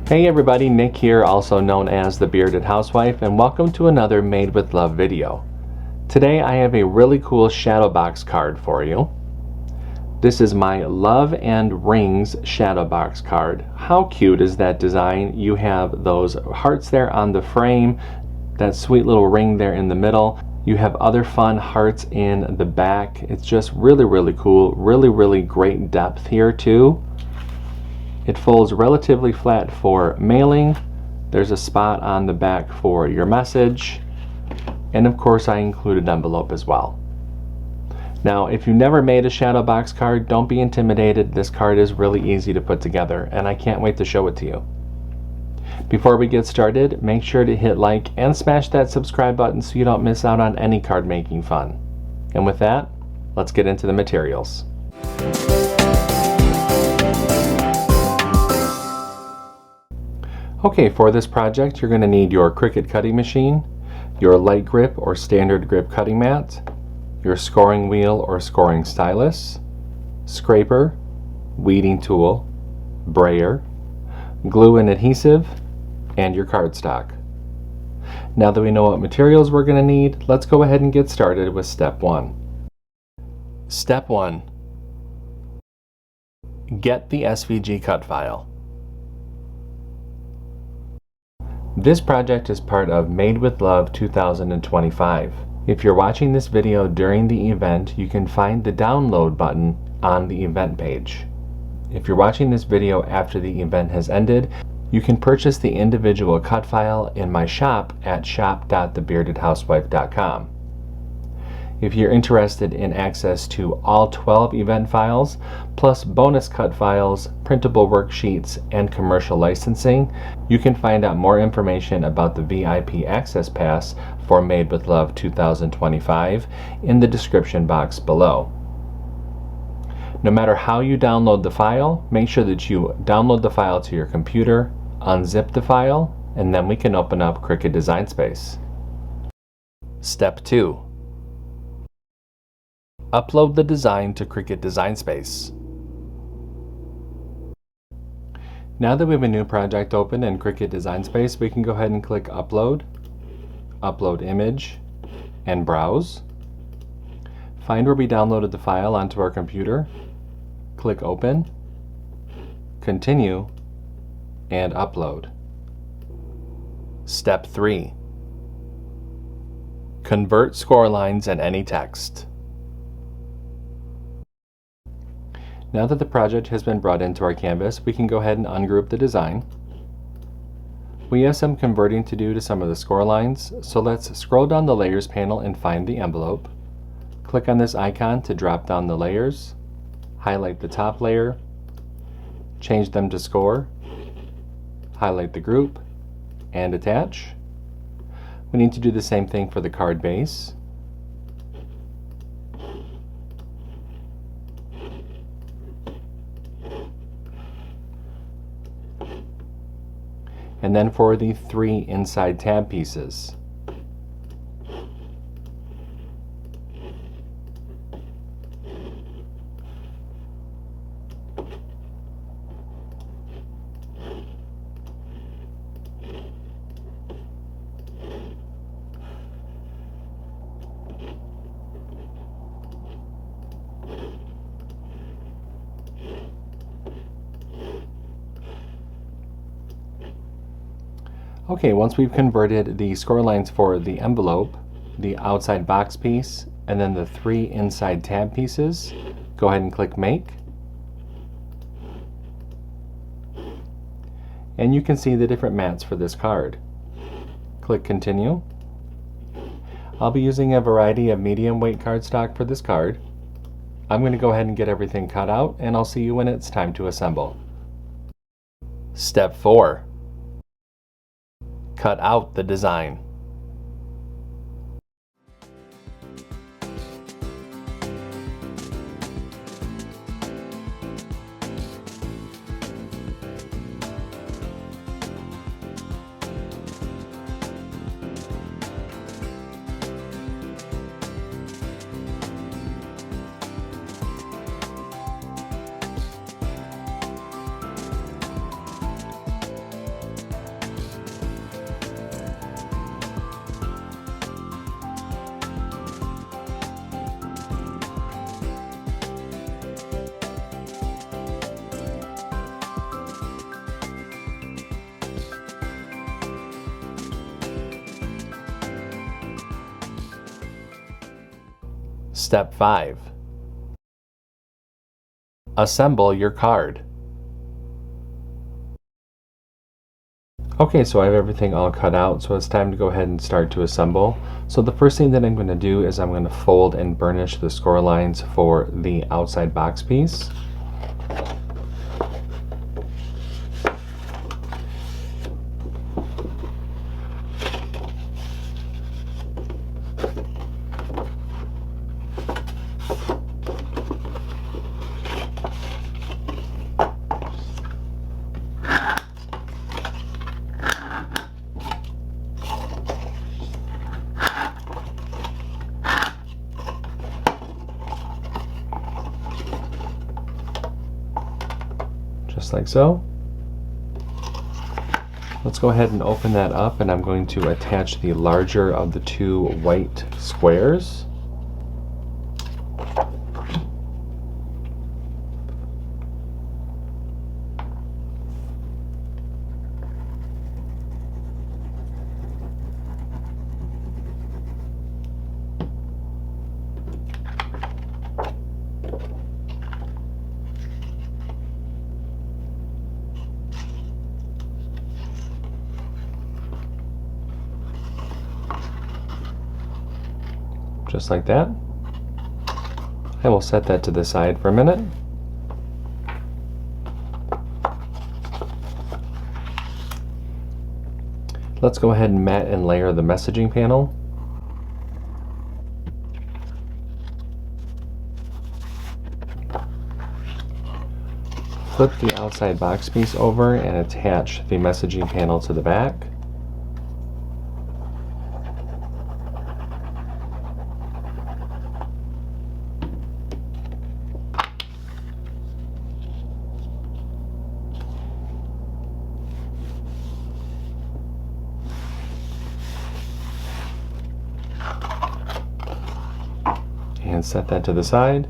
Hey everybody, Nick here, also known as the Bearded Housewife, and welcome to another Made with Love video. Today I have a really cool shadow box card for you. This is my Love and Rings shadow box card. How cute is that design? You have those hearts there on the frame, that sweet little ring there in the middle. You have other fun hearts in the back. It's just really cool. Really great depth here too. It folds relatively flat for mailing. There's a spot on the back for your message. And of course I included an envelope as well. Now if you've never made a shadow box card, don't be intimidated. This card is really easy to put together and I can't wait to show it to you. Before we get started, make sure to hit like and smash that subscribe button so you don't miss out on any card making fun. And with that, let's get into the materials. Okay, for this project you're going to need your CRICUT cutting machine, your light grip or standard grip cutting mat, your scoring wheel or scoring stylus, scraper, weeding tool, brayer, glue and adhesive, and your cardstock. Now that we know what materials we're going to need, let's go ahead and get started with step 1. Step 1. Get the SVG cut file. This project is part of Made with Love 2025. If you're watching this video during the event, you can find the download button on the event page. If you're watching this video after the event has ended, you can purchase the individual cut file in my shop at shop.thebeardedhousewife.com. If you're interested in access to all 12 event files, plus bonus cut files, printable worksheets, and commercial licensing, you can find out more information about the VIP Access Pass for Made with Love 2025 in the description box below. No matter how you download the file, make sure that you download the file to your computer, unzip the file, and then we can open up CRICUT Design Space. Step 2. Upload the design to CRICUT Design Space. Now that we have a new project open in CRICUT Design Space, we can go ahead and click Upload, Upload Image, and Browse. Find where we downloaded the file onto our computer, click Open, Continue, and Upload. Step 3. Convert score lines and any text. Now that the project has been brought into our canvas, we can go ahead and ungroup the design. We have some converting to do to some of the score lines, so let's scroll down the Layers panel and find the envelope. Click on this icon to drop down the layers, highlight the top layer, change them to score, highlight the group, and attach. We need to do the same thing for the card base. And then for the 3 inside tab pieces. Okay, once we've converted the score lines for the envelope, the outside box piece, and then the 3 inside tab pieces, go ahead and click Make. And you can see the different mats for this card. Click Continue. I'll be using a variety of medium weight cardstock for this card. I'm going to go ahead and get everything cut out, and I'll see you when it's time to assemble. Step 4. Cut out the design. Step 5. Assemble your card. Okay, so I have everything all cut out, so it's time to go ahead and start to assemble. So the first thing that I'm going to do is I'm going to fold and burnish the score lines for the outside box piece. Just like so. Let's go ahead and open that up, and I'm going to attach the larger of the two white squares. Just like that. I will set that to the side for a minute. Let's go ahead and mat and layer the messaging panel. Flip the outside box piece over and attach the messaging panel to the back. And set that to the side.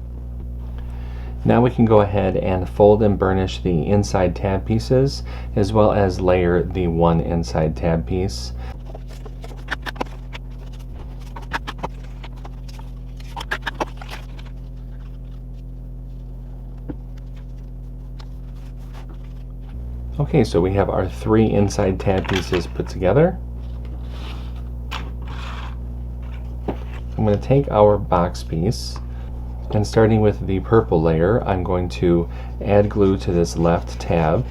Now we can go ahead and fold and burnish the inside tab pieces, as well as layer the one inside tab piece. Okay, so we have our three inside tab pieces put together. I'm going to take our box piece, and starting with the purple layer, I'm going to add glue to this left tab,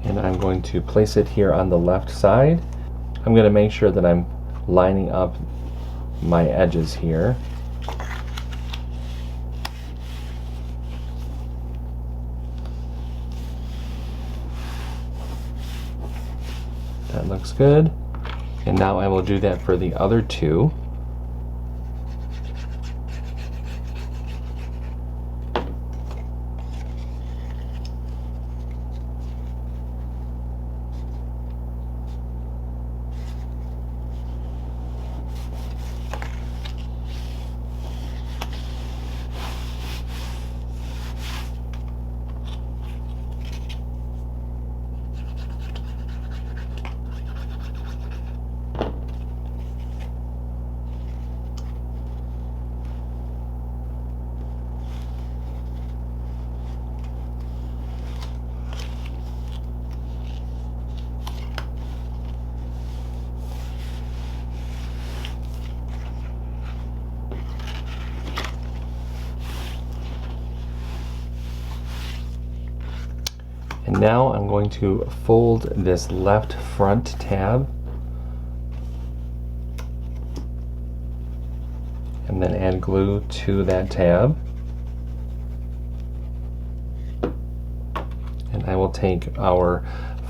and I'm going to place it here on the left side. I'm going to make sure that I'm lining up my edges here. That looks good. And now I will do that for the other two. And now I'm going to fold this left front tab and then add glue to that tab. And I will take our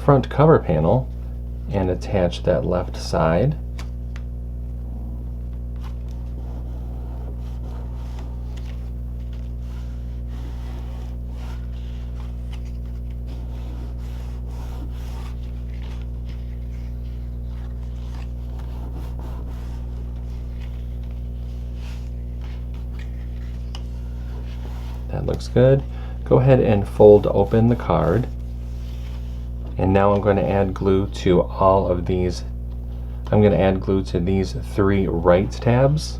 front cover panel and attach that left side. That looks good. Go ahead and fold open the card. And now I'm going to add glue to all of these I'm going to add glue to these 3 right tabs.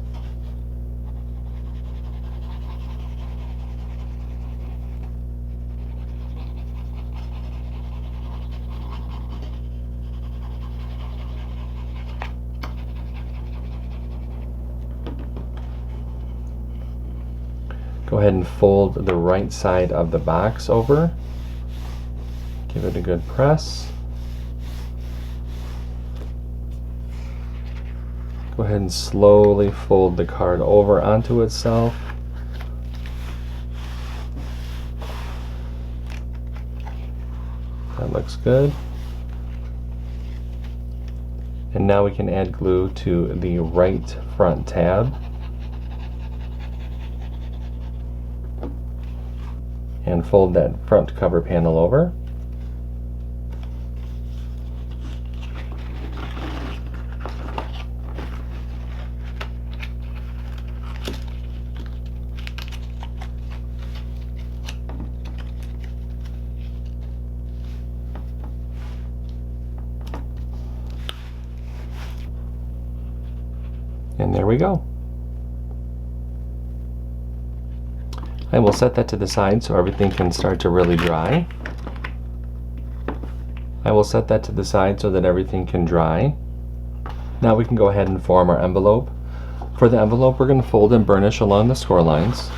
Go ahead and fold the right side of the box over. Give it a good press. Go ahead and slowly fold the card over onto itself. That looks good. And now we can add glue to the right front tab. And fold that front cover panel over. And there we go. I will set that to the side so everything can start to really dry. I will set that to the side so that everything can dry. Now we can go ahead and form our envelope. For the envelope, we're going to fold and burnish along the score lines.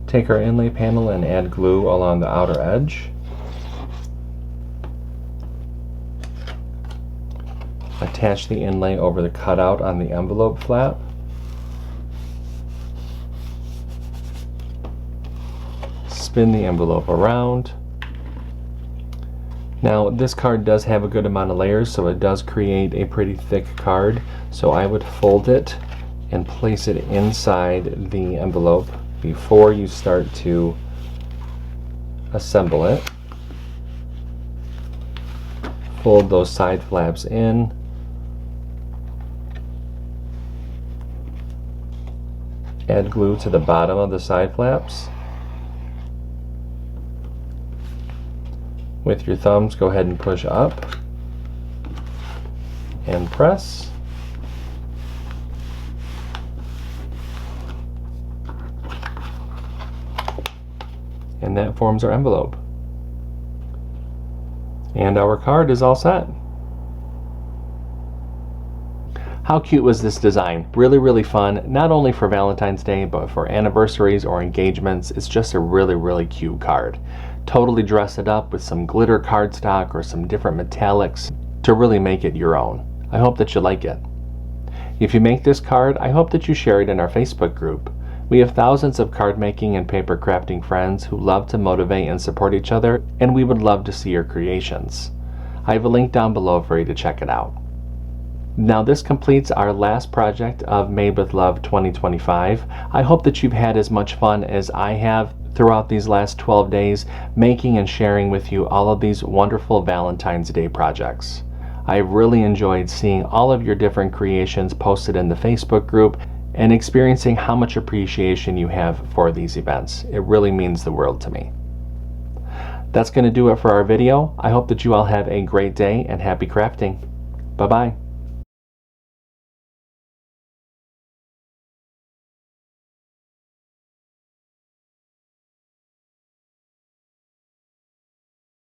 Take our inlay panel and add glue along the outer edge. Attach the inlay over the cutout on the envelope flap. Spin the envelope around. Now this card does have a good amount of layers, so it does create a pretty thick card. So I would fold it and place it inside the envelope before you start to assemble it. Fold those side flaps in. Add glue to the bottom of the side flaps. With your thumbs, go ahead and push up and press. And that forms our envelope. And our card is all set. How cute was this design? Really, really fun, not only for Valentine's Day, but for anniversaries or engagements. It's just a really, really cute card. Totally dress it up with some glitter cardstock or some different metallics to really make it your own. I hope that you like it. If you make this card, I hope that you share it in our Facebook group. We have thousands of card making and paper crafting friends who love to motivate and support each other, and we would love to see your creations. I have a link down below for you to check it out. Now this completes our last project of Made with Love 2025. I hope that you've had as much fun as I have throughout these last 12 days making and sharing with you all of these wonderful Valentine's Day projects. I've really enjoyed seeing all of your different creations posted in the Facebook group and experiencing how much appreciation you have for these events. It really means the world to me. That's going to do it for our video. I hope that you all have a great day and happy crafting. Bye-bye.